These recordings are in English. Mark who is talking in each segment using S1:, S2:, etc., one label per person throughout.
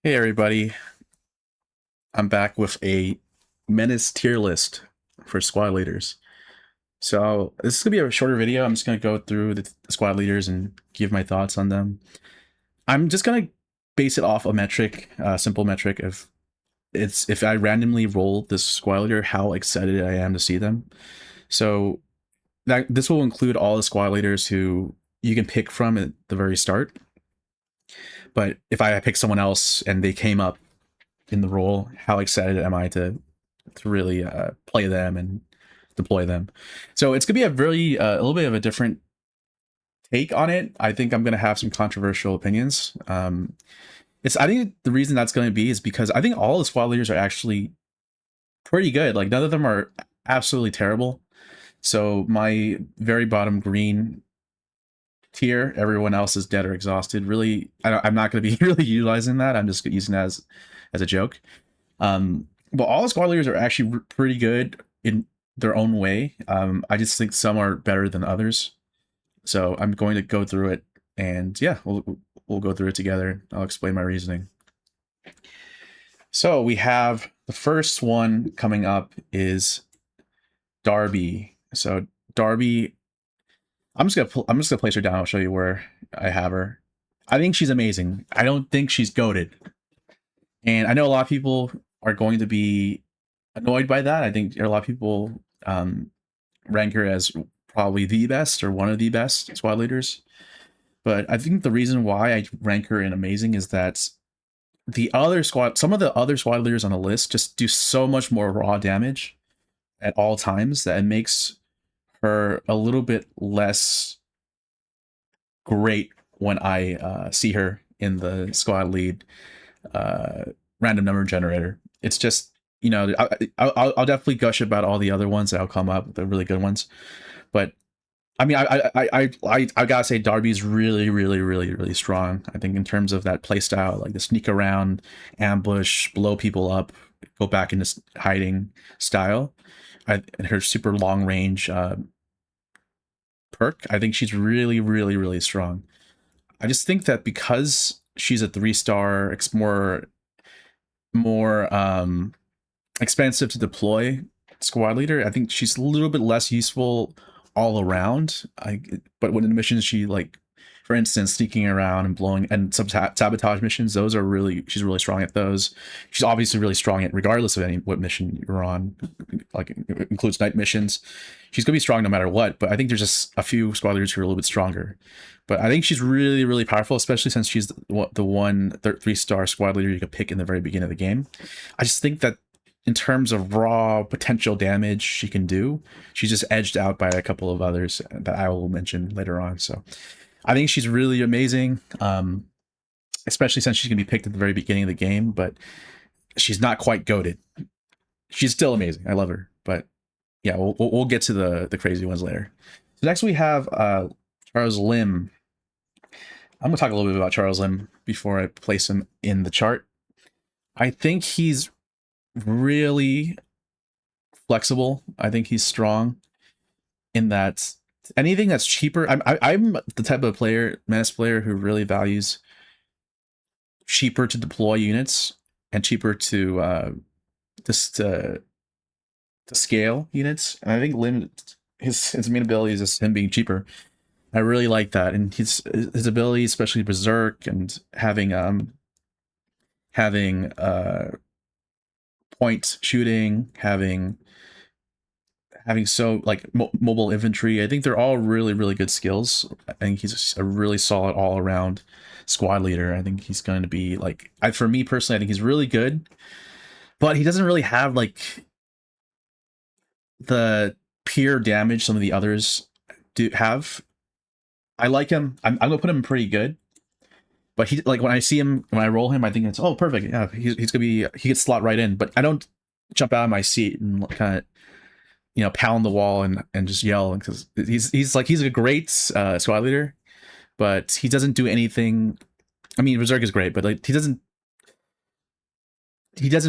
S1: Hey everybody, I'm back with a Menace tier list for squad leaders. So this is gonna be a shorter video. I'm just gonna go through the squad leaders and give my thoughts on them. I'm just gonna base it off a metric, simple metric of if I randomly roll this squad leader, how excited I am to see them. So that this will include all the squad leaders who you can pick from at the very start. But if I pick someone else and they came up in the role, how excited am I to really play them and deploy them? So it's gonna be a little bit of a different take on it. I think I'm gonna have some controversial opinions. It's I think the reason that's going to be is because I think all the squad leaders are actually pretty good. Like none of them are absolutely terrible. So my very bottom green tier, everyone else is dead or exhausted. Really, I'm not going to be really utilizing that. I'm just using that as a joke. But all the squad leaders are actually pretty good in their own way. I just think some are better than others. So I'm going to go through it, and yeah, we'll go through it together. I'll explain my reasoning. So we have the first one coming up is Darby. So Darby, I'm just gonna place her down. I'll show you where I have her. I think she's amazing. I don't think she's goated. And I know a lot of people are going to be annoyed by that. I think a lot of people rank her as probably the best or one of the best squad leaders. But I think the reason why I rank her in amazing is that some of the other squad leaders on the list just do so much more raw damage at all times that it makes her a little bit less great when I see her in the squad lead uh, random number generator. It's just I'll definitely gush about all the other ones that'll come up, the really good ones. But I mean, I gotta say Darby's really strong. I think in terms of that play style, like the sneak around, ambush, blow people up, go back into hiding style. And her super long range perk, I think she's really strong. I just think that because she's a 3-star, it's more expensive to deploy squad leader. I think she's a little bit less useful all around. But when in missions, for instance, sneaking around and blowing and some sabotage missions, those are she's really strong at those. She's obviously really strong at regardless of what mission you're on, like it includes night missions. She's gonna be strong no matter what. But I think there's just a few squad leaders who are a little bit stronger. But I think she's really powerful, especially since she's the one 3-star squad leader you could pick in the very beginning of the game. I just think that in terms of raw potential damage she can do, she's just edged out by a couple of others that I will mention later on. So I think she's really amazing, especially since she's going to be picked at the very beginning of the game, but she's not quite goated. She's still amazing. I love her. But yeah, we'll get to the crazy ones later. So next we have Charles Lim. I'm going to talk a little bit about Charles Lim before I place him in the chart. I think he's really flexible. I think he's strong in that anything that's cheaper. I'm the type of Menace player, who really values cheaper to deploy units and cheaper to scale units. And I think his main ability is just him being cheaper. I really like that, and his ability, especially Berserk and having point shooting, having so like mobile infantry. I think they're all really good skills. I think he's a really solid all around squad leader. I think he's going to be like, for me personally, I think he's really good, but he doesn't really have like the pure damage some of the others do have. I like him. I'm gonna put him pretty good. But he, like, when I roll him, I think it's, oh, perfect. Yeah, he's gonna be, he gets slot right in. But I don't jump out of my seat and kind of, pound the wall and just yell, because he's a great squad leader, but he doesn't do anything. I mean, Berserk is great, but like he doesn't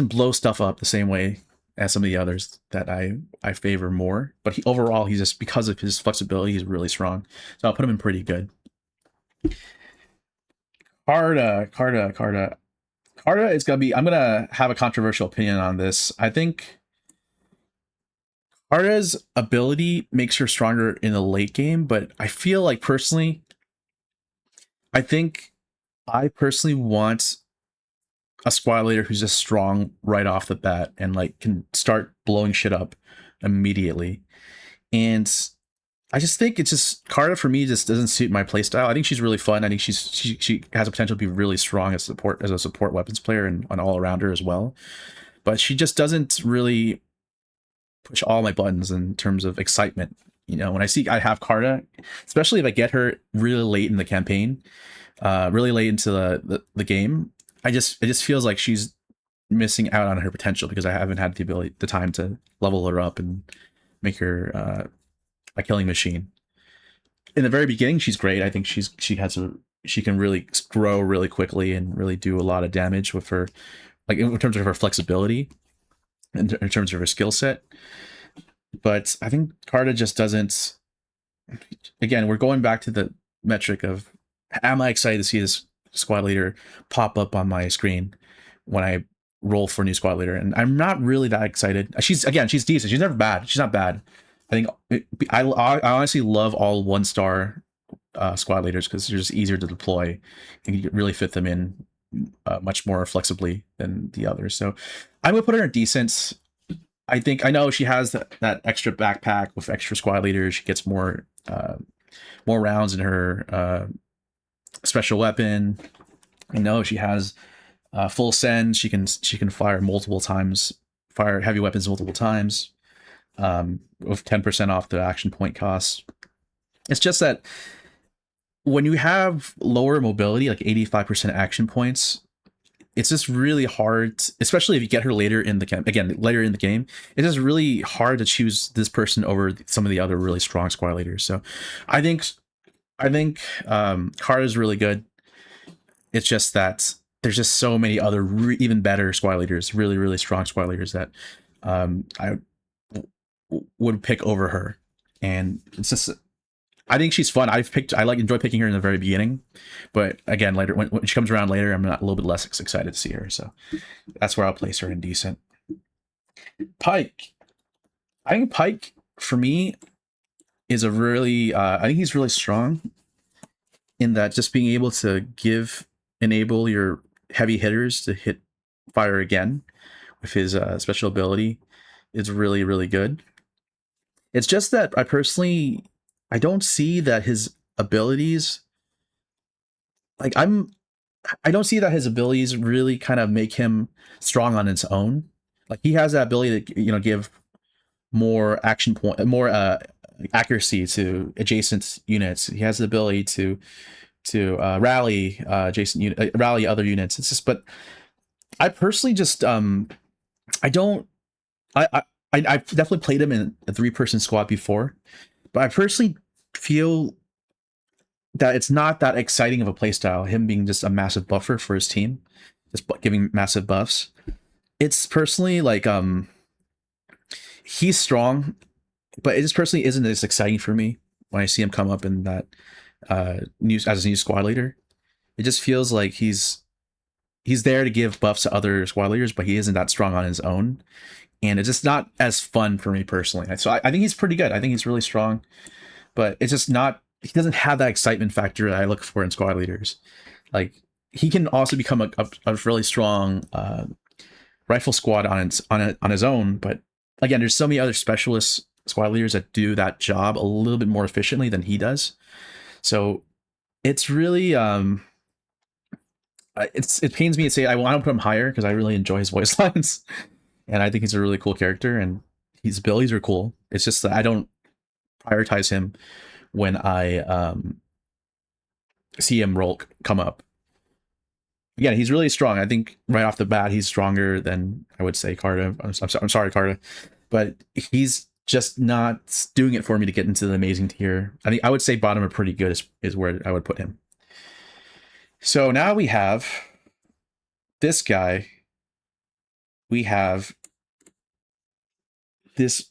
S1: blow stuff up the same way as some of the others that I favor more. But overall, he's just, because of his flexibility, he's really strong. So I'll put him in pretty good. Carta Carta is gonna be. I'm gonna have a controversial opinion on this. I think Carta's ability makes her stronger in the late game, but I feel like personally, I think I personally want a squad leader who's just strong right off the bat and like can start blowing shit up immediately. And I just think it's just Carta for me just doesn't suit my playstyle. I think she's really fun. I think she has a potential to be really strong as a support weapons player and an all arounder as well. But she just doesn't really push all my buttons in terms of excitement. You know, when I have Carta, especially if I get her really late in the campaign, really late into the game, it just feels like she's missing out on her potential because I haven't had the time to level her up and make her a killing machine. In the very beginning, she's great. I think she can really grow really quickly and really do a lot of damage with her, like in terms of her flexibility, in terms of her skill set. But I think Carta just doesn't. Again, we're going back to the metric of am I excited to see this squad leader pop up on my screen when I roll for a new squad leader, and I'm not really that excited. She's decent. She's never bad. She's not bad. I think I honestly love all 1-star squad leaders because they're just easier to deploy and you really fit them in much more flexibly than the others. So I'm gonna put her in decent. I know she has that extra backpack with extra squad leaders. She gets more rounds in her special weapon. I know she has full send. She can fire multiple times, fire heavy weapons multiple times, with 10% off the action point costs. It's just that when you have lower mobility, like 85% action points, it's just really hard, especially if you get her later in the game. Again, later in the game, it is really hard to choose this person over some of the other really strong squad leaders. So, I think Kara is really good. It's just that there's just so many other even better squad leaders, really really strong squad leaders that I would pick over her, and it's just I think she's fun. I enjoy picking her in the very beginning, but again, later when she comes around later, I'm not a little bit less excited to see her. So that's where I'll place her in decent. Pike, I think Pike for me is a really I think he's really strong in that just being able to enable your heavy hitters to fire again with his special ability is really really good. It's just that I don't see that his abilities like I don't see that his abilities really kind of make him strong on its own. Like he has that ability to give more accuracy to adjacent units. He has the ability to rally other units. It's just, but I personally just I don't I've definitely played him in a 3-person squad before, but I personally feel that it's not that exciting of a playstyle. Him being just a massive buffer for his team, just giving massive buffs. It's personally like he's strong, but it just personally isn't as exciting for me when I see him come up in that as a new squad leader. It just feels like he's there to give buffs to other squad leaders, but he isn't that strong on his own, and it's just not as fun for me personally. So I think he's pretty good. I think he's really strong, but it's just not. He doesn't have that excitement factor that I look for in squad leaders. Like he can also become a really strong rifle squad on his own, but again, there's so many other specialist squad leaders that do that job a little bit more efficiently than he does. So it's really it pains me to say I want to put him higher because I really enjoy his voice lines, and I think he's a really cool character and his abilities are cool. It's just that I don't prioritize him when I see him come up. Again, he's really strong. I think right off the bat, he's stronger than I would say Carta. I'm sorry, Carta, but he's just not doing it for me to get into the amazing tier. I think I would say bottom of pretty good is where I would put him. So now we have this guy. We have this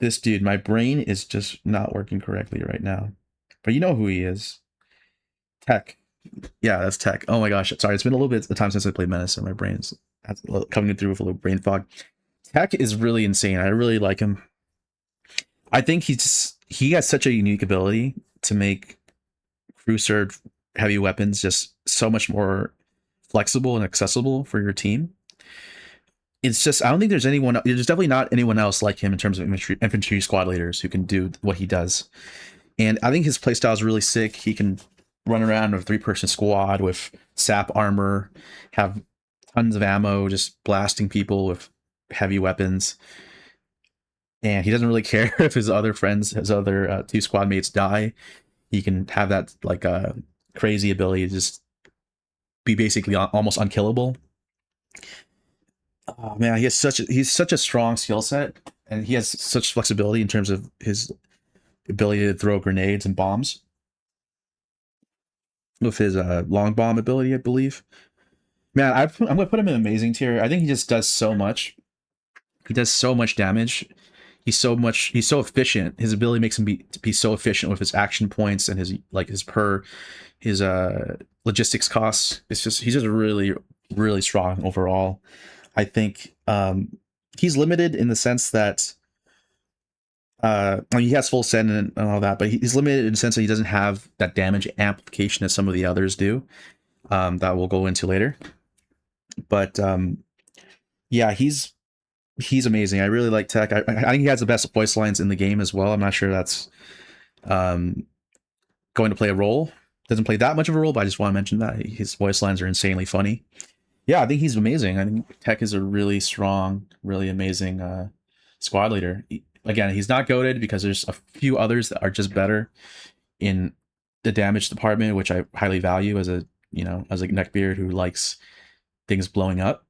S1: dude. My brain is just not working correctly right now, but you know who he is. Tech. Yeah, that's tech. Oh my gosh, sorry, it's been a little bit of time since I played Menace, and my brain's coming through with a little brain fog. Tech is really insane. I really like him. I think he has such a unique ability to make crew served heavy weapons just so much more flexible and accessible for your team. It's just I don't think there's anyone. There's definitely not anyone else like him in terms of infantry squad leaders who can do what he does. And I think his playstyle is really sick. He can run around with a 3-person squad with sap armor, have tons of ammo, just blasting people with heavy weapons. And he doesn't really care if his other friends, his other 2 squad mates die. He can have that like crazy ability to just be basically almost unkillable. Oh man, he's such a strong skill set, and he has such flexibility in terms of his ability to throw grenades and bombs with his long bomb ability, I believe. Man, I'm gonna put him in amazing tier. I think he just does so much. He does so much damage. He's so efficient. His ability makes him to be so efficient with his action points and his logistics costs. He's just really strong overall. I think he's limited in the sense that he has full send and all that, but he's limited in the sense that he doesn't have that damage amplification as some of the others do. That we'll go into later. But yeah, he's amazing. I really like Tech. I think he has the best voice lines in the game as well. I'm not sure that's um, going to play a role. Doesn't play that much of a role, but I just want to mention that his voice lines are insanely funny. Yeah, I think he's amazing. I think Tech is a really strong, really amazing squad leader. Again, he's not goated because there's a few others that are just better in the damage department, which I highly value as a as a neckbeard who likes things blowing up.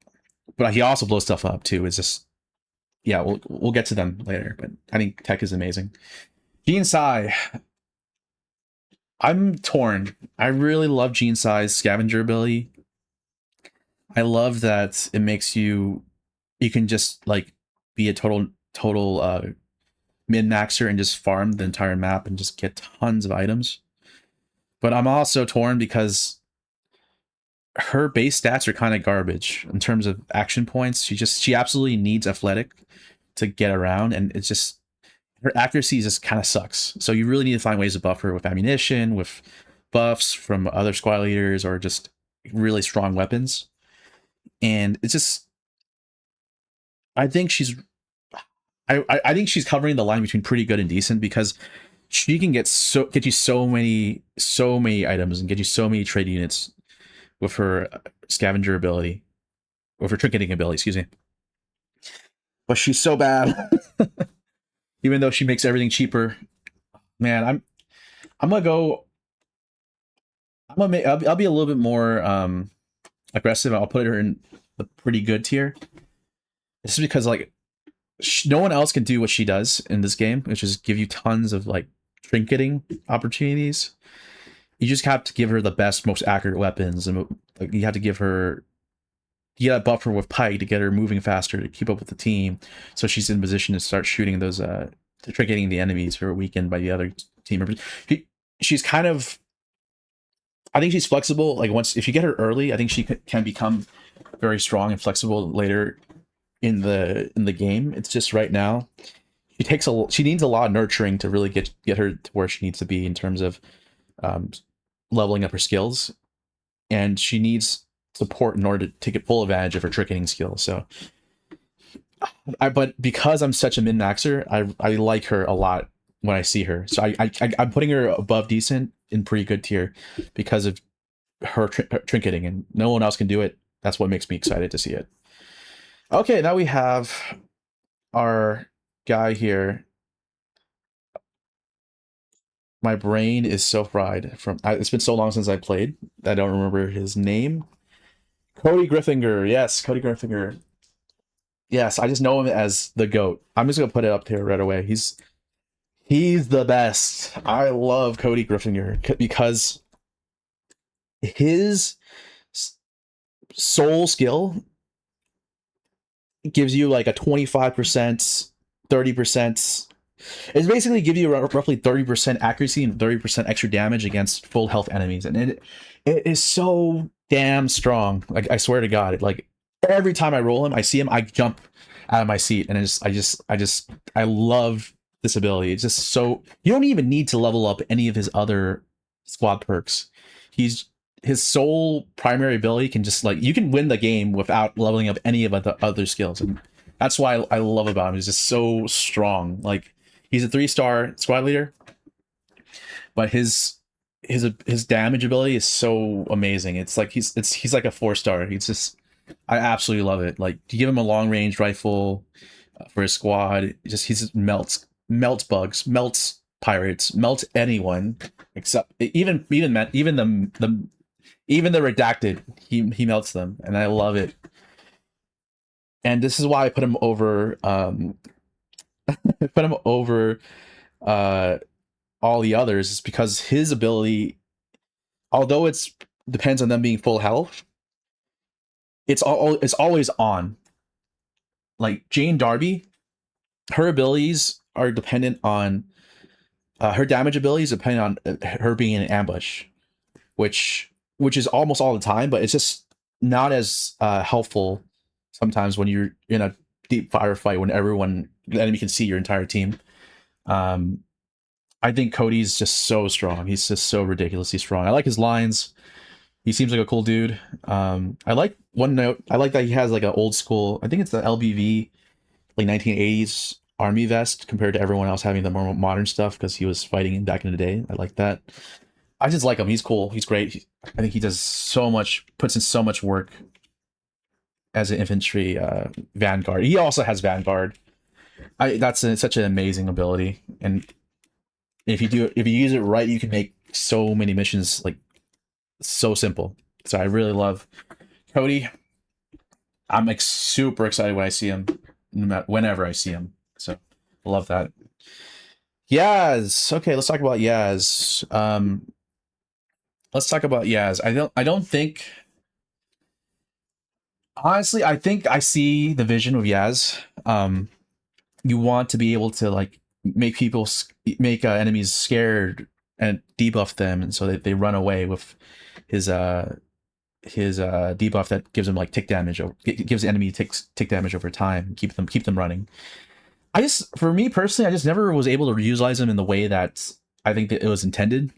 S1: But he also blows stuff up too. It's just yeah, we'll get to them later. But I think Tech is amazing. Gene Sai, I'm torn. I really love Gene Sai's scavenger ability. I love that it makes you can just like be a total min maxer and just farm the entire map and just get tons of items. But I'm also torn because her base stats are kind of garbage in terms of action points. She absolutely needs athletic to get around, and it's just her accuracy just kind of sucks. So you really need to find ways to buff her with ammunition, with buffs from other squad leaders, or just really strong weapons. And it's just I think she's I think she's covering the line between pretty good and decent because she can get you so many items and get you so many trade units with her scavenger ability, with her tricketing ability, excuse me. But she's so bad, even though she makes everything cheaper. Man, I'm gonna go. I'll be a little bit more aggressive. I'll put her in the pretty good tier. This is because like no one else can do what she does in this game, which is give you tons of like trinketing opportunities. You just have to give her the best, most accurate weapons, and like, you have to give her you got to buff her with Pike to get her moving faster to keep up with the team, so she's in position to start shooting those trinketing the enemies who are weakened by the other team members. She's kind of I think she's flexible. Like once if you get her early, I think she can become very strong and flexible later in the game. It's just right now she needs a lot of nurturing to really get her to where she needs to be in terms of um, leveling up her skills, and she needs support in order to take full advantage of her tricketing skills. So, but because I'm such a min maxer, I like her a lot when I see her. So I'm putting her above decent in pretty good tier because of her trinketing, and no one else can do it. That's what makes me excited to see it. Okay, now we have our guy here. My brain is so fried from it's been so long since I played. I don't remember his name. Cody Griffinger. Yes, Cody Griffinger. Yes, I just know him as the GOAT. I'm just gonna put it up here right away. He's the best. I love Cody Griffinger because his soul skill gives you like a 25%, 30%. It's basically give you roughly 30% accuracy and 30% extra damage against full health enemies, and it is so damn strong. Like I swear to God, like every time I roll him, I see him, I jump out of my seat, and I love this ability. It's just so you don't even need to level up any of his other squad perks. He's his sole primary ability can just like you can win the game without leveling up any of the other skills, and that's why I love about him. He's just so strong. Like he's a 3-star squad leader, but his damage ability is so amazing. It's like he's like a 4-star. He's just I absolutely love it. Like you give him a long range rifle for his squad, he just melts bugs, melts pirates, melts anyone except even the redacted. He melts them, and I love it. And this is why I put him over put him over uh all the others is because his ability, although it's depends on them being full health, it's always on. Like Jane Darby, her abilities are dependent on her damage abilities depend on her being in an ambush, which is almost all the time, but it's just not as helpful sometimes when you're in a deep firefight when the enemy can see your entire team. Um, I think Cody's just so strong. He's just so ridiculously strong. I like his lines. He seems like a cool dude. I like one note. I like that he has like an old school. I think it's the LBV, like 1980s army vest compared to everyone else having the more modern stuff because he was fighting back in the day. I like that. I just like him. He's cool. He's great. I think he does so much, puts in so much work as an infantry vanguard. He also has vanguard. Such an amazing ability, and if you use it right, you can make so many missions like so simple. So I really love Cody. I'm like super excited when I see him, whenever I see him. So I love that. Yaz. Okay, let's talk about Yaz. Let's talk about Yaz. I don't think honestly, I think I see the vision of Yaz. You want to be able to like make make enemies scared and debuff them, and so that they run away with his debuff that gives them like tick damage. It gives the enemy tick damage over time. Keep them running. For me personally, I just never was able to utilize him in the way that I think that it was intended.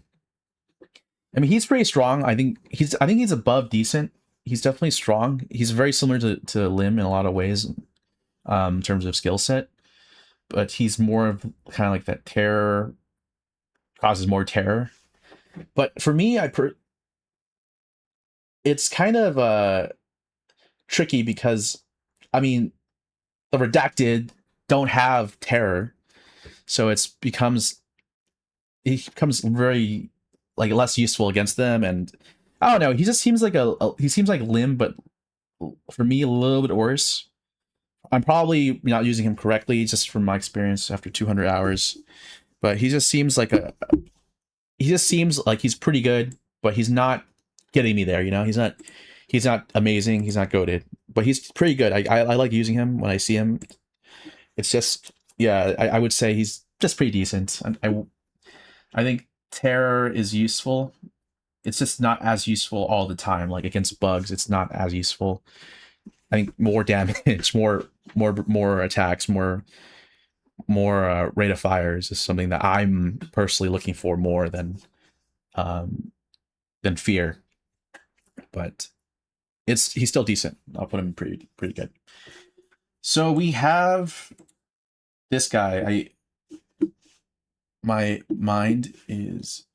S1: I mean, he's pretty strong. I think he's above decent. He's definitely strong. He's very similar to Lim in a lot of ways, in terms of skill set. But he's more of kind of like that terror, causes more terror. But for me, it's kind of tricky because, I mean, the redacted don't have terror, so he becomes very like less useful against them. And I don't know, he just seems like he seems like Lim, but for me a little bit worse. I'm probably not using him correctly just from my experience after 200 hours, but he just seems like he's pretty good, but he's not getting me there. He's not amazing. He's not goated, but he's pretty good. I like using him when I see him. It's just yeah, I would say he's just pretty decent. I think terror is useful. It's just not as useful all the time. Like against bugs, it's not as useful. I think more damage, more attacks, more rate of fires is something that I'm personally looking for more um, than fear. But he's still decent. I'll put him pretty good. So we have this guy. My mind is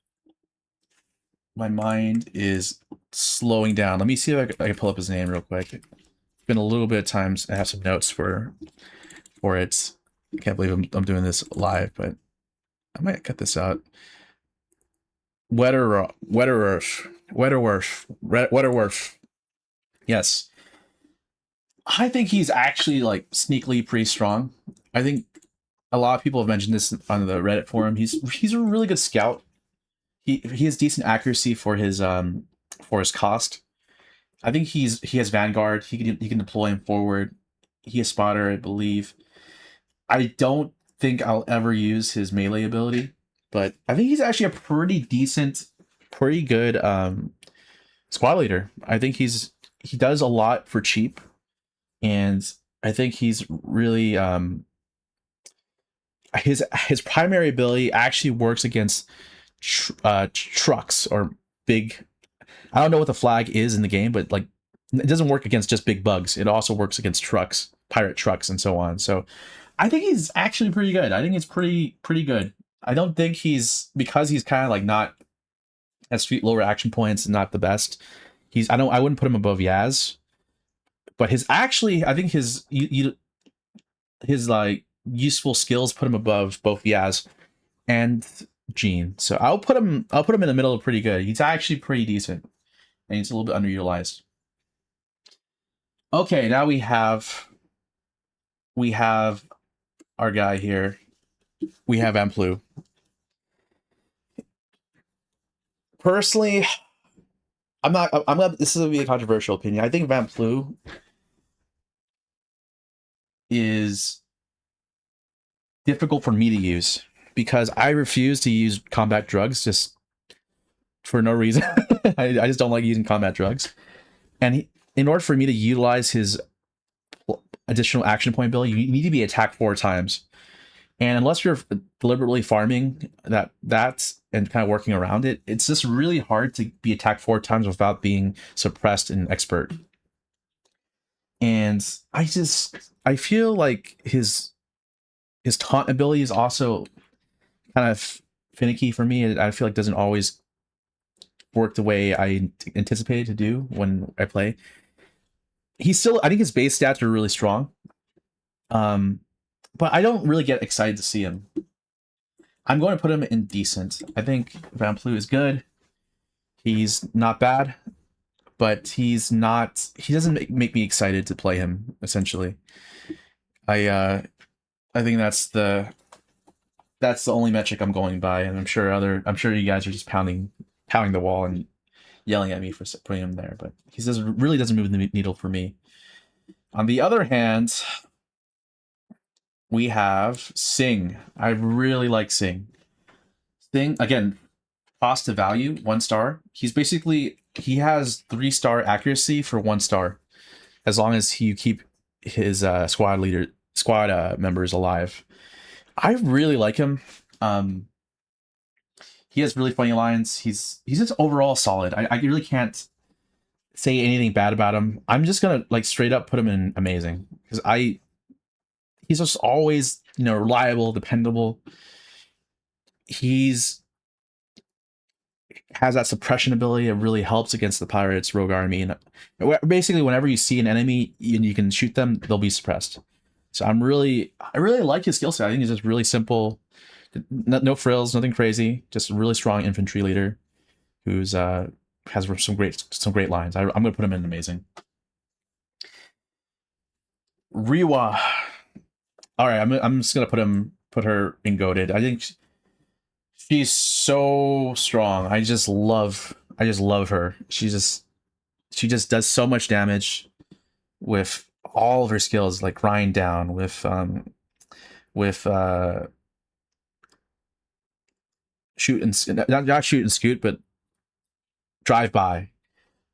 S1: slowing down. Let me see if I can pull up his name real quick. It's been a little bit of times. I have some notes for it. I can't believe I'm doing this live, but I might cut this out. Wetterworth. Yes. I think he's actually like sneakily pretty strong. I think a lot of people have mentioned this on the Reddit forum. He's a really good scout. He has decent accuracy for his cost. I think he has Vanguard. He can deploy him forward. He has spotter, I believe. I don't think I'll ever use his melee ability, but I think he's actually a pretty decent, pretty good squad leader. I think he does a lot for cheap, and I think he's really his primary ability actually works against trucks or big. I don't know what the flag is in the game, but like it doesn't work against just big bugs. It also works against trucks, pirate trucks, and so on. So I think he's actually pretty good. I think he's pretty good. I don't think because he's kind of like not at street lower action points, not the best. I wouldn't put him above Yaz, but I think his like useful skills put him above both Yaz and Gene. So I'll put him in the middle of pretty good. He's actually pretty decent, and he's a little bit underutilized. Okay, now we have our guy here. We have Amplu. Personally, I'm not. This is gonna be a controversial opinion. I think Van Plu is difficult for me to use because I refuse to use combat drugs just for no reason. I just don't like using combat drugs. And in order for me to utilize his additional action point ability, you need to be attacked 4 times. And unless you're deliberately farming that and kind of working around it, it's just really hard to be attacked 4 times without being suppressed and expert. And I feel like his taunt ability is also kind of finicky for me. I feel like it doesn't always work the way I anticipated to do when I play. I think his base stats are really strong. But I don't really get excited to see him. I'm going to put him in decent. I think Van Plu is good. He's not bad, but he doesn't make me excited to play him, essentially. I think that's the only metric I'm going by, and I'm sure you guys are just pounding the wall and yelling at me for putting him there, but he really doesn't move the needle for me. On the other hand, we have Sing. I really like Sing. Sing, again, cost to value, 1 star. He has 3-star accuracy for 1 star, as long as you keep his squad members alive. I really like him. He has really funny lines. He's just overall solid. I really can't say anything bad about him. I'm just gonna like straight up put him in amazing because he's just always, reliable, dependable. Has that suppression ability. It really helps against the pirates' rogue army. And basically, whenever you see an enemy and you can shoot them, they'll be suppressed. So I really like his skill set. I think he's just really simple, no frills, nothing crazy. Just a really strong infantry leader who's has some great lines. I'm gonna put him in amazing. Riwa. All right, I'm just gonna put her in goated. I think she's so strong. I just love her. She just does so much damage with all of her skills, like grind down, with shoot and not shoot and scoot, but drive by,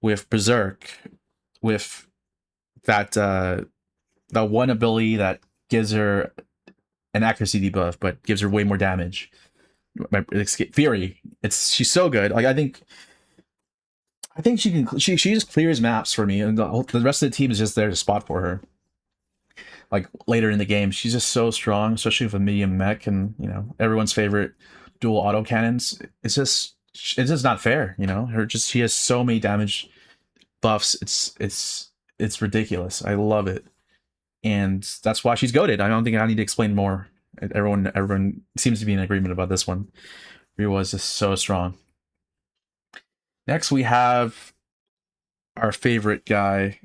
S1: with berserk, with that one ability that gives her an accuracy debuff, but gives her way more damage. Fury. She's so good. Like I think she just clears maps for me, and the rest of the team is just there to spot for her. Like later in the game, she's just so strong, especially with a medium mech and everyone's favorite dual auto cannons. It's just not fair. She has so many damage buffs. It's ridiculous. I love it, and that's why she's goated. I don't think I need to explain more. Everyone seems to be in agreement about this one. Ryu is just so strong. Next, we have our favorite guy,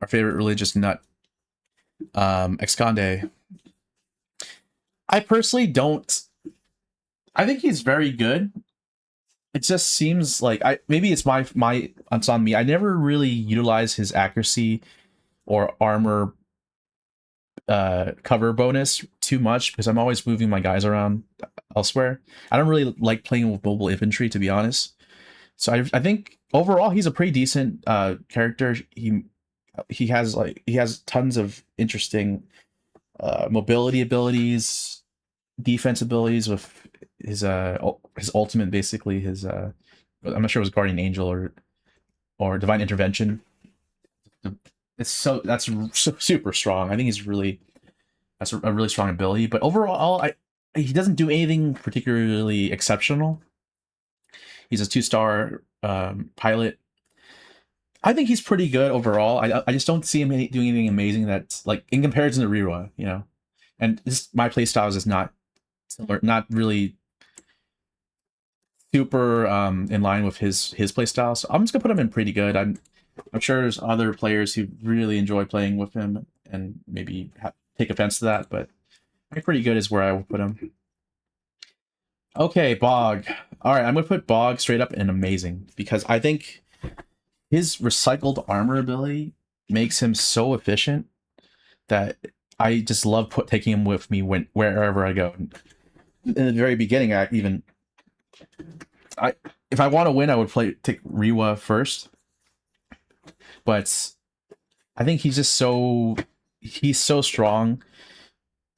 S1: our favorite religious nut, Excande. I personally don't. I think he's very good. It just seems like maybe it's it's on me. I never really utilize his accuracy or armor cover bonus too much because I'm always moving my guys around elsewhere. I don't really like playing with mobile infantry, to be honest. So I think overall he's a pretty decent character. He has tons of interesting mobility abilities, defense abilities with his ultimate, basically his I'm not sure it was Guardian Angel or Divine Intervention. That's super strong. I think that's a really strong ability. But overall, he doesn't do anything particularly exceptional. He's a 2-star pilot. I think he's pretty good overall. I just don't see him doing anything amazing that's like in comparison to Rira, you know. And my playstyle is just not similar, not really super in line with his playstyle. So I'm just gonna put him in pretty good. I'm sure there's other players who really enjoy playing with him and maybe take offense to that, but pretty good is where I would put him. Okay, Bog. All right, I'm gonna put Bog straight up in amazing because I think his recycled armor ability makes him so efficient that I just love taking him with me wherever I go. In the very beginning, if I want to win, I would take Riwa first, but I think he's so strong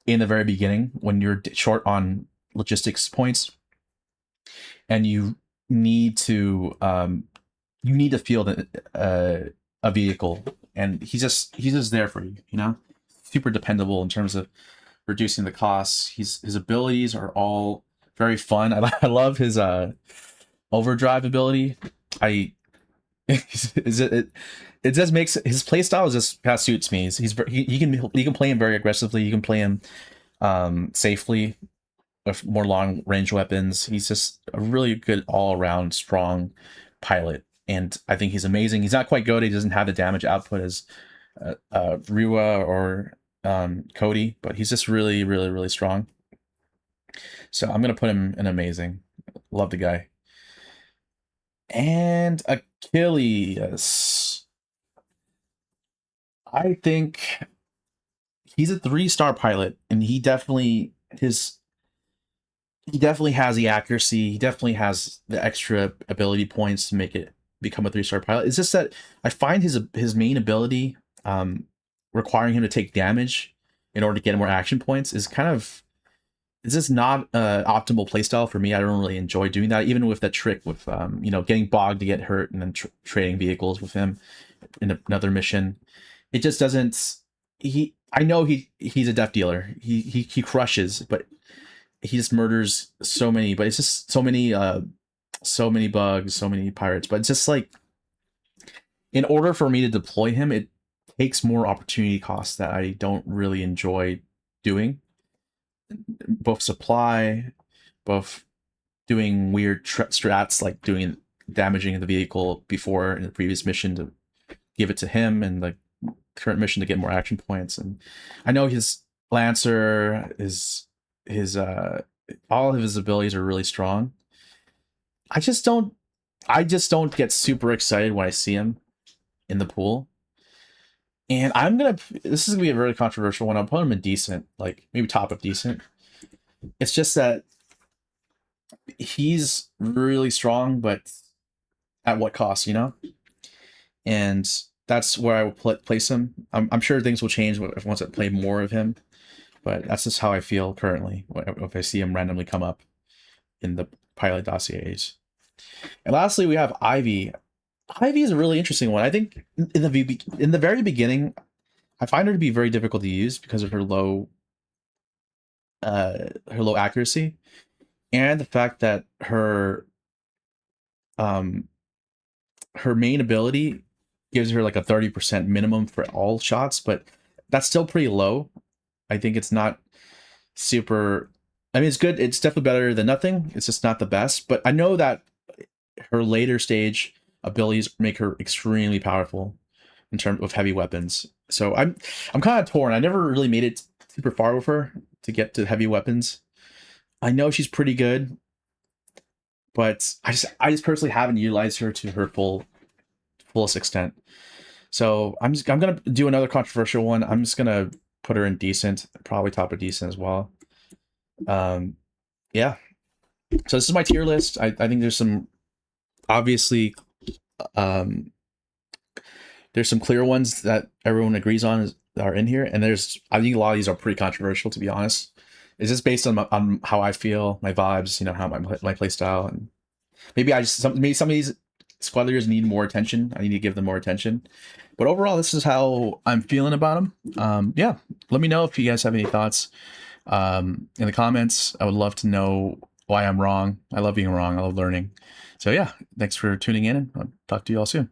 S1: in the very beginning when you're short on logistics points, and you need to field a vehicle, and he's just there for you. You know, super dependable in terms of reducing the costs. His abilities are all very fun. I love his overdrive ability. It just makes his playstyle just kind of suits me. He can play him very aggressively. You can play him safely with more long range weapons. He's just a really good all around strong pilot, and I think he's amazing. He's not quite good. He doesn't have the damage output as Riwa or Cody, but he's just really, really, really strong. So I'm gonna put him in amazing. Love the guy. And Achilles. I think he's a 3-star pilot, and he definitely has the accuracy. He definitely has the extra ability points to make it become a 3-star pilot. It's just that I find his main ability, requiring him to take damage in order to get more action points, is just not optimal playstyle for me. I don't really enjoy doing that, even with that trick with getting Bog to get hurt and then trading vehicles with him in another mission. It just doesn't. I know he's a death dealer. He crushes, but he just murders so many. But it's just so many bugs, so many pirates. But it's just like, in order for me to deploy him, it takes more opportunity costs that I don't really enjoy doing. Both supply, both doing weird strats like damaging the vehicle before in the previous mission to give it to him, and the current mission to get more action points. And I know his Lancer is all of his abilities are really strong. I just don't get super excited when I see him in the pool. And this is gonna be a very controversial one. I'll put him in decent, like maybe top of decent. It's just that he's really strong, but at what cost, you know? And that's where I will place him. I'm sure things will change once I play more of him, but that's just how I feel currently if I see him randomly come up in the pilot dossiers. And lastly, we have Ivy. Ivy is a really interesting one. I think in the very beginning, I find her to be very difficult to use because of her low accuracy, and the fact that her main ability gives her like a 30% minimum for all shots, but that's still pretty low. I think it's not super. I mean, it's good. It's definitely better than nothing. It's just not the best. But I know that her later stage abilities make her extremely powerful in terms of heavy weapons. So I'm kind of torn. I never really made it super far with her to get to heavy weapons. I know she's pretty good, but I just personally haven't utilized her to her fullest extent. So I'm gonna do another controversial one. I'm just gonna put her in decent, probably top of decent as well. Yeah. So this is my tier list. I think there's some obviously um, there's some clear ones that everyone agrees on are in here, and there's I think a lot of these are pretty controversial, to be honest. Is this based on how I feel, my vibes, how my play style, and maybe maybe some of these squad leaders need more attention. I need to give them more attention. But overall, this is how I'm feeling about them. Yeah, let me know if you guys have any thoughts in the comments. I would love to know why I'm wrong. I love being wrong. I love learning. So yeah, thanks for tuning in, and I'll talk to you all soon.